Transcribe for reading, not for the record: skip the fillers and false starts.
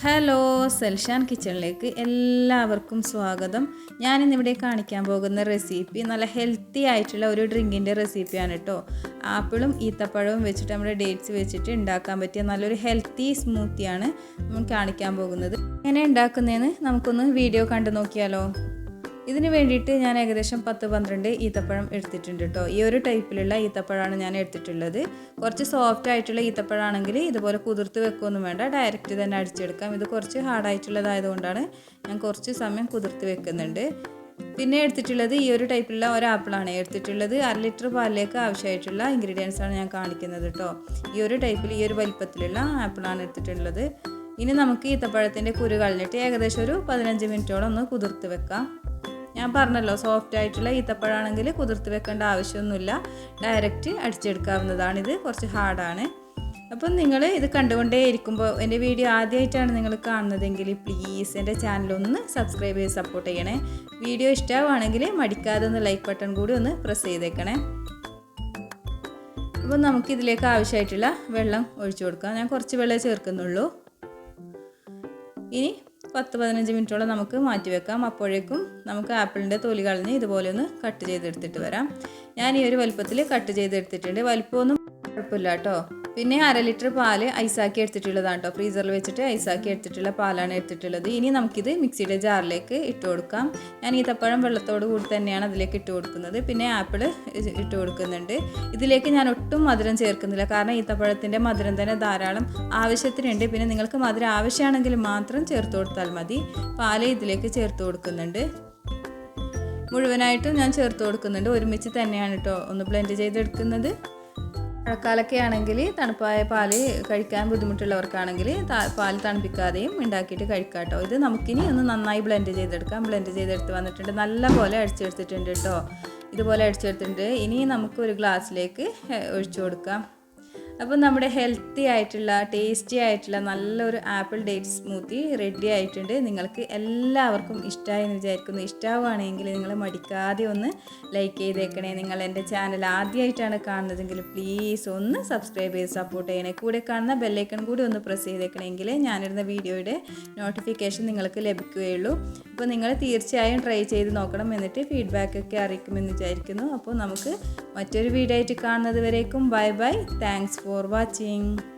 Hello, സെൽഷാൻ കിച്ചണിലേക്ക് എല്ലാവർക്കും സ്വാഗതം. ഞാനിന്നിവിടെ കാണിക്കാൻ പോകുന്ന റെസിപ്പി നല്ല ഹെൽത്തി ആയിട്ടുള്ള ഒരു ഡ്രിങ്കിൻ്റെ റെസിപ്പിയാണ് കേട്ടോ. ആപ്പിളും ഈത്തപ്പഴവും വെച്ചിട്ട് നമ്മുടെ ഡേറ്റ്സ് വെച്ചിട്ട് ഉണ്ടാക്കാൻ പറ്റിയ നല്ലൊരു ഹെൽത്തി സ്മൂത്തിയാണ് നമ്മൾ കാണിക്കാൻ പോകുന്നത്. എങ്ങനെ ഉണ്ടാക്കുന്നതെന്ന് നമുക്കൊന്ന് വീഡിയോ കണ്ടു നോക്കിയാലോ. ഇതിന് വേണ്ടിയിട്ട് ഞാൻ ഏകദേശം 10-12 ഈത്തപ്പഴം എടുത്തിട്ടുണ്ട് കേട്ടോ. ഈ ഒരു ടൈപ്പിലുള്ള ഈത്തപ്പഴമാണ് ഞാൻ എടുത്തിട്ടുള്ളത്. കുറച്ച് സോഫ്റ്റ് ആയിട്ടുള്ള ഈത്തപ്പഴമാണെങ്കിൽ ഇതുപോലെ കുതിർത്ത് വെക്കുകയൊന്നും വേണ്ട, ഡയറക്റ്റ് തന്നെ അടിച്ചെടുക്കാം. ഇത് കുറച്ച് ഹാർഡായിട്ടുള്ളതായതുകൊണ്ടാണ് ഞാൻ കുറച്ച് സമയം കുതിർത്ത് വെക്കുന്നുണ്ട്. പിന്നെ എടുത്തിട്ടുള്ളത് ഈ ഒരു ടൈപ്പിലുള്ള ഒരു ആപ്പിളാണ് എടുത്തിട്ടുള്ളത്. 1 ലിറ്റർ പാലിലേക്ക് ആവശ്യമായിട്ടുള്ള ഇൻഗ്രീഡിയൻസാണ് ഞാൻ കാണിക്കുന്നത് കേട്ടോ. ഈ ഒരു ടൈപ്പിൽ ഈ ഒരു വലിപ്പത്തിലുള്ള ആപ്പിളാണ് എടുത്തിട്ടുള്ളത്. ഇനി നമുക്ക് ഈത്തപ്പഴത്തിൻ്റെ കുരു കളഞ്ഞിട്ട് ഏകദേശം ഒരു 15 മിനിറ്റോളം ഒന്ന് കുതിർത്ത് വെക്കാം. ഞാൻ പറഞ്ഞല്ലോ, സോഫ്റ്റ് ആയിട്ടുള്ള ഈത്തപ്പഴമാണെങ്കിൽ കുതിർത്ത് വെക്കേണ്ട ആവശ്യമൊന്നുമില്ല, ഡയറക്റ്റ് അടിച്ചെടുക്കാവുന്നതാണ്. ഇത് കുറച്ച് ഹാർഡാണ്. അപ്പം നിങ്ങൾ ഇത് കണ്ടുകൊണ്ടേ ഇരിക്കുമ്പോൾ എൻ്റെ വീഡിയോ ആദ്യമായിട്ടാണ് നിങ്ങൾ കാണുന്നതെങ്കിൽ പ്ലീസ് എൻ്റെ ചാനലൊന്ന് സബ്സ്ക്രൈബ് ചെയ്ത് സപ്പോർട്ട് ചെയ്യണേ. വീഡിയോ ഇഷ്ടമാണെങ്കിൽ മടിക്കാതെ ഒന്ന് ലൈക്ക് ബട്ടൺ കൂടി ഒന്ന് പ്രസ് ചെയ്തേക്കണേ. അപ്പോൾ നമുക്കിതിലേക്ക് ആവശ്യമായിട്ടുള്ള വെള്ളം ഒഴിച്ചു കൊടുക്കാം. ഞാൻ കുറച്ച് വെള്ളം ചേർക്കുന്നുള്ളൂ. ഇനി 10-15 മിനിറ്റോളം നമുക്ക് മാറ്റി വെക്കാം. അപ്പോഴേക്കും നമുക്ക് ആപ്പിളിൻ്റെ തൊലി കളഞ്ഞ് ഇതുപോലെ ഒന്ന് കട്ട് ചെയ്തെടുത്തിട്ട് വരാം. ഞാൻ ഈ ഒരു വലുപ്പത്തിൽ കട്ട് ചെയ്തെടുത്തിട്ടുണ്ട്. വലുപ്പമൊന്നും കുഴപ്പമില്ല കേട്ടോ. പിന്നെ 1/2 ലിറ്റർ പാല് ഐസാക്കി എടുത്തിട്ടുള്ളതാണ് കേട്ടോ. ഫ്രീസറിൽ വെച്ചിട്ട് ഐസാക്കി എടുത്തിട്ടുള്ള പാലാണ് എടുത്തിട്ടുള്ളത്. ഇനി നമുക്കിത് മിക്സിയുടെ ജാറിലേക്ക് ഇട്ട് കൊടുക്കാം. ഞാൻ ഈത്തപ്പഴം വെള്ളത്തോട് കൂടി തന്നെയാണ് അതിലേക്ക് ഇട്ട് കൊടുക്കുന്നത്. പിന്നെ ആപ്പിൾ ഇട്ട് കൊടുക്കുന്നുണ്ട്. ഇതിലേക്ക് ഞാൻ ഒട്ടും മധുരം ചേർക്കുന്നില്ല, കാരണം ഈത്തപ്പഴത്തിൻ്റെ മധുരം തന്നെ ധാരാളം ആവശ്യത്തിനുണ്ട്. പിന്നെ നിങ്ങൾക്ക് മധുരം ആവശ്യമാണെങ്കിൽ മാത്രം ചേർത്ത് കൊടുത്താൽ മതി. പാല് ഇതിലേക്ക് ചേർത്ത് കൊടുക്കുന്നുണ്ട്. മുഴുവനായിട്ടും ഞാൻ ചേർത്ത് കൊടുക്കുന്നുണ്ട്. ഒരുമിച്ച് തന്നെയാണ് കേട്ടോ ഒന്ന് ബ്ലെൻഡ് ചെയ്തെടുക്കുന്നത്. മഴക്കാലൊക്കെ ആണെങ്കിൽ തണുപ്പായ പാല് കഴിക്കാൻ ബുദ്ധിമുട്ടുള്ളവർക്കാണെങ്കിൽ പാൽ തണുപ്പിക്കാതെയും ഉണ്ടാക്കിയിട്ട് കഴിക്കാം കേട്ടോ. ഇത് നമുക്കിനി ഒന്ന് നന്നായി ബ്ലെൻഡ് ചെയ്തെടുക്കാം. ബ്ലെൻഡ് ചെയ്തെടുത്ത് വന്നിട്ടുണ്ട്. നല്ല പോലെ അടിച്ചെടുത്തിട്ടുണ്ട് കേട്ടോ. ഇതുപോലെ അടിച്ചെടുത്തിട്ടുണ്ട്. ഇനി നമുക്ക് ഒരു ഗ്ലാസ്സിലേക്ക് ഒഴിച്ചു കൊടുക്കാം. അപ്പോൾ നമ്മുടെ ഹെൽത്തി ആയിട്ടുള്ള ടേസ്റ്റി ആയിട്ടുള്ള നല്ലൊരു ആപ്പിൾ ഡേറ്റ് സ്മൂത്തി റെഡി ആയിട്ടുണ്ട്. നിങ്ങൾക്ക് എല്ലാവർക്കും ഇഷ്ടമായി എന്ന് വിചാരിക്കുന്നു. ഇഷ്ടമാവുകയാണെങ്കിൽ നിങ്ങൾ മടിക്കാതെ ഒന്ന് ലൈക്ക് ചെയ്തേക്കണേ. നിങ്ങൾ എൻ്റെ ചാനൽ ആദ്യമായിട്ടാണ് കാണുന്നതെങ്കിൽ പ്ലീസ് ഒന്ന് സബ്സ്ക്രൈബ് ചെയ്ത് സപ്പോർട്ട് ചെയ്യണേ. കൂടെ കാണുന്ന ബെല്ലൈക്കൺ കൂടി ഒന്ന് പ്രസ് ചെയ്തേക്കണമെങ്കിൽ ഞാനിടുന്ന വീഡിയോയുടെ നോട്ടിഫിക്കേഷൻ നിങ്ങൾക്ക് ലഭിക്കുകയുള്ളൂ. അപ്പോൾ നിങ്ങൾ തീർച്ചയായും ട്രൈ ചെയ്ത് നോക്കണം. എന്നിട്ട് ഫീഡ്ബാക്കൊക്കെ അറിയിക്കുമെന്ന് വിചാരിക്കുന്നു. അപ്പോൾ നമുക്ക് മറ്റൊരു വീഡിയോ ആയിട്ട് കാണുന്നത് വരേക്കും bye bye. Thanks for watching.